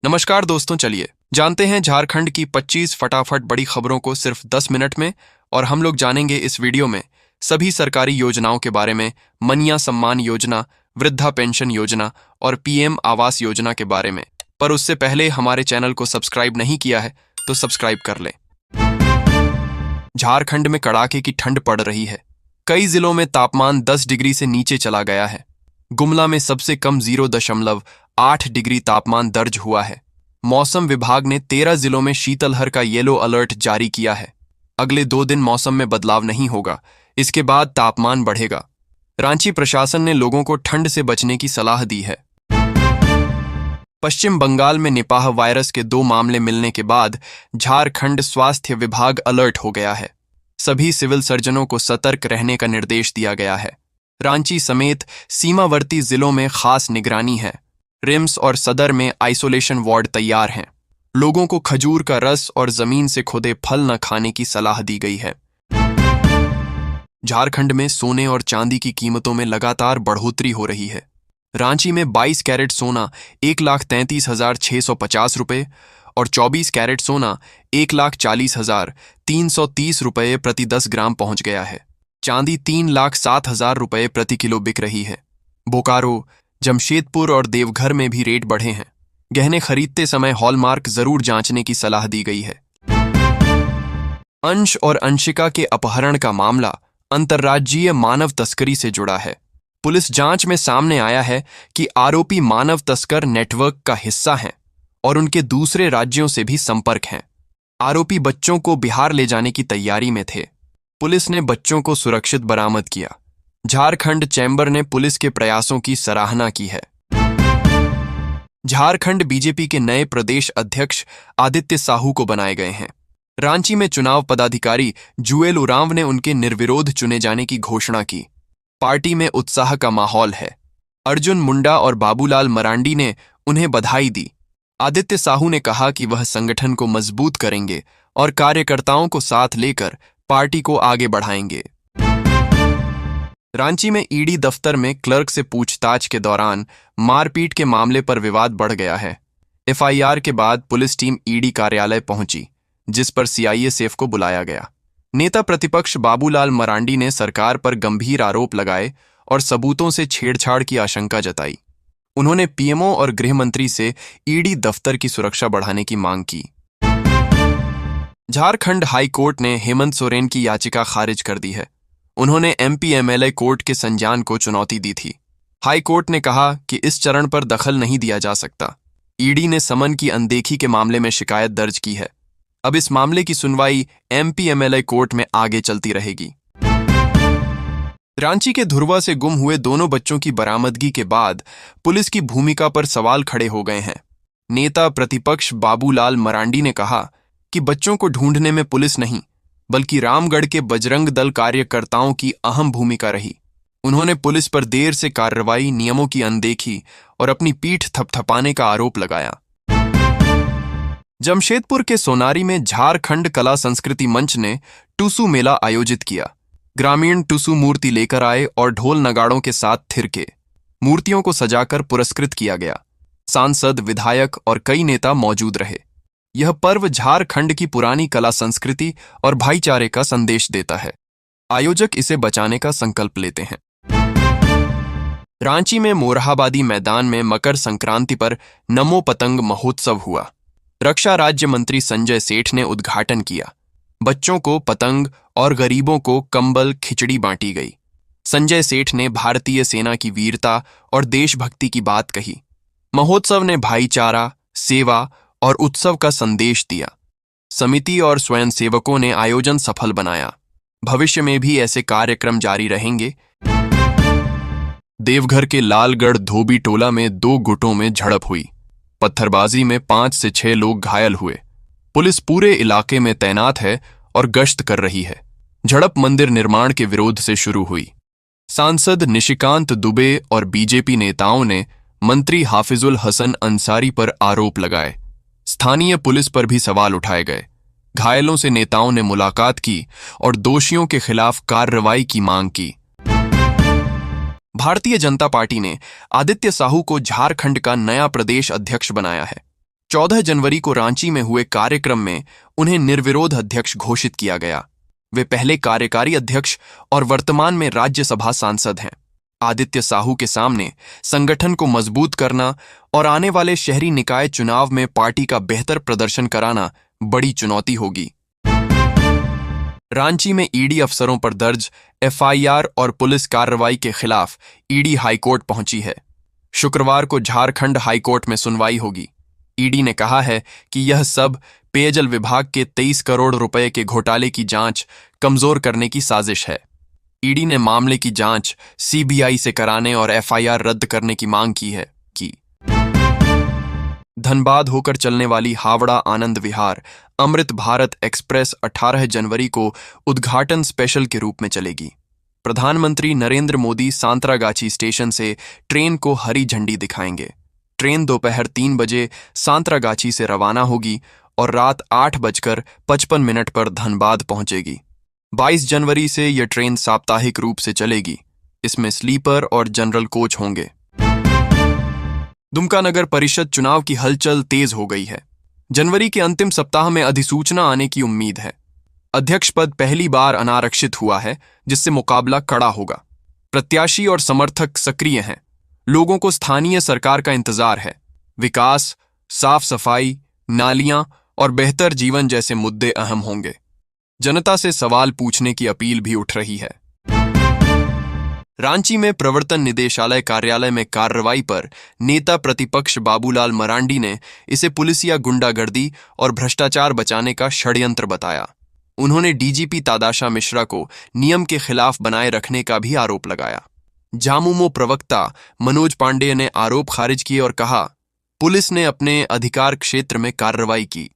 नमस्कार दोस्तों, चलिए जानते हैं झारखंड की 25 फटाफट बड़ी खबरों को सिर्फ 10 मिनट में। और हम लोग जानेंगे इस वीडियो में सभी सरकारी योजनाओं के बारे में, मनिया सम्मान योजना, वृद्धा पेंशन योजना और पीएम आवास योजना के बारे में। पर उससे पहले हमारे चैनल को सब्सक्राइब नहीं किया है तो सब्सक्राइब कर लें। झारखंड में कड़ाके की ठंड पड़ रही है। कई जिलों में तापमान 10 डिग्री से नीचे चला गया है। गुमला में सबसे कम 0.8 डिग्री तापमान दर्ज हुआ है। मौसम विभाग ने 13 जिलों में शीतलहर का येलो अलर्ट जारी किया है। अगले 2 दिन मौसम में बदलाव नहीं होगा, इसके बाद तापमान बढ़ेगा। रांची प्रशासन ने लोगों को ठंड से बचने की सलाह दी है। पश्चिम बंगाल में निपाह वायरस के 2 मामले मिलने के बाद झारखंड स्वास्थ्य विभाग अलर्ट हो गया है। सभी सिविल सर्जनों को सतर्क रहने का निर्देश दिया गया है। रांची समेत सीमावर्ती जिलों में खास निगरानी है। रिम्स और सदर में आइसोलेशन वार्ड तैयार हैं। लोगों को खजूर का रस और जमीन से खुदे फल न खाने की सलाह दी गई है। झारखंड में सोने और चांदी की कीमतों में लगातार बढ़ोतरी हो रही है। रांची में 22 कैरेट सोना 1,33,650 रुपये और 24 कैरेट सोना 1,40,330 रुपये प्रति 10 ग्राम पहुंच गया है। चांदी 3,07,000 रुपये प्रति किलो बिक रही है। बोकारो, जमशेदपुर और देवघर में भी रेट बढ़े हैं। गहने खरीदते समय हॉलमार्क जरूर जांचने की सलाह दी गई है। अंश और अंशिका के अपहरण का मामला अंतर्राज्यीय मानव तस्करी से जुड़ा है। पुलिस जांच में सामने आया है कि आरोपी मानव तस्कर नेटवर्क का हिस्सा हैं और उनके दूसरे राज्यों से भी संपर्क हैं। आरोपी बच्चों को बिहार ले जाने की तैयारी में थे। पुलिस ने बच्चों को सुरक्षित बरामद किया। झारखंड चैम्बर ने पुलिस के प्रयासों की सराहना की है। झारखंड बीजेपी के नए प्रदेश अध्यक्ष आदित्य साहू को बनाए गए हैं। रांची में चुनाव पदाधिकारी जुएल उरांव ने उनके निर्विरोध चुने जाने की घोषणा की। पार्टी में उत्साह का माहौल है। अर्जुन मुंडा और बाबूलाल मरांडी ने उन्हें बधाई दी। आदित्य साहू ने कहा कि वह संगठन को मजबूत करेंगे और कार्यकर्ताओं को साथ लेकर पार्टी को आगे बढ़ाएंगे। रांची में ईडी दफ्तर में क्लर्क से पूछताछ के दौरान मारपीट के मामले पर विवाद बढ़ गया है। एफआईआर के बाद पुलिस टीम ईडी कार्यालय पहुंची, जिस पर सीआईए को बुलाया गया। नेता प्रतिपक्ष बाबूलाल मरांडी ने सरकार पर गंभीर आरोप लगाए और सबूतों से छेड़छाड़ की आशंका जताई। उन्होंने पीएमओ और गृह मंत्री से ईडी दफ्तर की सुरक्षा बढ़ाने की मांग की। झारखंड हाई कोर्ट ने हेमंत सोरेन की याचिका खारिज कर दी है। उन्होंने एमपीएमएलए कोर्ट के संज्ञान को चुनौती दी थी। हाई कोर्ट ने कहा कि इस चरण पर दखल नहीं दिया जा सकता। ईडी ने समन की अनदेखी के मामले में शिकायत दर्ज की है। अब इस मामले की सुनवाई एमपीएमएलए कोर्ट में आगे चलती रहेगी। रांची के धुर्वा से गुम हुए दोनों बच्चों की बरामदगी के बाद पुलिस की भूमिका पर सवाल खड़े हो गए हैं। नेता प्रतिपक्ष बाबूलाल मरांडी ने कहा कि बच्चों को ढूंढने में पुलिस नहीं बल्कि रामगढ़ के बजरंग दल कार्यकर्ताओं की अहम भूमिका रही। उन्होंने पुलिस पर देर से कार्रवाई, नियमों की अनदेखी और अपनी पीठ थपथपाने का आरोप लगाया। जमशेदपुर के सोनारी में झारखंड कला संस्कृति मंच ने टुसु मेला आयोजित किया। ग्रामीण टुसु मूर्ति लेकर आए और ढोल नगाड़ों के साथ थिरके। मूर्तियों को सजाकर पुरस्कृत किया गया। सांसद, विधायक और कई नेता मौजूद रहे। यह पर्व झारखंड की पुरानी कला संस्कृति और भाईचारे का संदेश देता है। आयोजक इसे बचाने का संकल्प लेते हैं। रांची में मोरहाबादी मैदान में मकर संक्रांति पर नमो पतंग महोत्सव हुआ। रक्षा राज्य मंत्री संजय सेठ ने उद्घाटन किया। बच्चों को पतंग और गरीबों को कंबल, खिचड़ी बांटी गई। संजय सेठ ने भारतीय सेना की वीरता और देशभक्ति की बात कही। महोत्सव ने भाईचारा, सेवा और उत्सव का संदेश दिया। समिति और स्वयंसेवकों ने आयोजन सफल बनाया। भविष्य में भी ऐसे कार्यक्रम जारी रहेंगे। देवघर के लालगढ़ धोबी टोला में 2 गुटों में झड़प हुई। पत्थरबाजी में 5 से 6 लोग घायल हुए। पुलिस पूरे इलाके में तैनात है और गश्त कर रही है। झड़प मंदिर निर्माण के विरोध से शुरू हुई। सांसद निशिकांत दुबे और बीजेपी नेताओं ने मंत्री हाफिजुल हसन अंसारी पर आरोप लगाए। स्थानीय पुलिस पर भी सवाल उठाए गए। घायलों से नेताओं ने मुलाकात की और दोषियों के खिलाफ कार्रवाई की मांग की। भारतीय जनता पार्टी ने आदित्य साहू को झारखंड का नया प्रदेश अध्यक्ष बनाया है। 14 जनवरी को रांची में हुए कार्यक्रम में उन्हें निर्विरोध अध्यक्ष घोषित किया गया। वे पहले कार्यकारी अध्यक्ष और वर्तमान में राज्यसभा सांसद हैं। आदित्य साहू के सामने संगठन को मजबूत करना और आने वाले शहरी निकाय चुनाव में पार्टी का बेहतर प्रदर्शन कराना बड़ी चुनौती होगी। रांची में ईडी अफसरों पर दर्ज एफआईआर और पुलिस कार्रवाई के खिलाफ ईडी हाईकोर्ट पहुंची है। शुक्रवार को झारखंड हाईकोर्ट में सुनवाई होगी। ईडी ने कहा है कि यह सब पेयजल विभाग के 23 करोड़ रुपए के घोटाले की जांच कमजोर करने की साजिश है। ईडी ने मामले की जांच सीबीआई से कराने और एफआईआर रद्द करने की मांग की है। धनबाद होकर चलने वाली हावड़ा आनंद विहार अमृत भारत एक्सप्रेस 18 जनवरी को उद्घाटन स्पेशल के रूप में चलेगी। प्रधानमंत्री नरेंद्र मोदी सांतरागाछी स्टेशन से ट्रेन को हरी झंडी दिखाएंगे। ट्रेन दोपहर 3 बजे सांतरागाछी से रवाना होगी और रात 8:55 पर धनबाद पहुंचेगी। 22 जनवरी से यह ट्रेन साप्ताहिक रूप से चलेगी। इसमें स्लीपर और जनरल कोच होंगे। दुमका नगर परिषद चुनाव की हलचल तेज हो गई है। जनवरी के अंतिम सप्ताह में अधिसूचना आने की उम्मीद है। अध्यक्ष पद पहली बार अनारक्षित हुआ है, जिससे मुकाबला कड़ा होगा। प्रत्याशी और समर्थक सक्रिय हैं। लोगों को स्थानीय सरकार का इंतजार है। विकास, साफ सफाई, नालियां और बेहतर जीवन जैसे मुद्दे अहम होंगे। जनता से सवाल पूछने की अपील भी उठ रही है। रांची में प्रवर्तन निदेशालय कार्यालय में कार्रवाई पर नेता प्रतिपक्ष बाबूलाल मरांडी ने इसे पुलिसिया गुंडागर्दी और भ्रष्टाचार बचाने का षड्यंत्र बताया। उन्होंने डीजीपी तादाशा मिश्रा को नियम के खिलाफ बनाए रखने का भी आरोप लगाया। जामुमो प्रवक्ता मनोज पांडेय ने आरोप खारिज किए और कहा, पुलिस ने अपने अधिकार क्षेत्र में कार्रवाई की।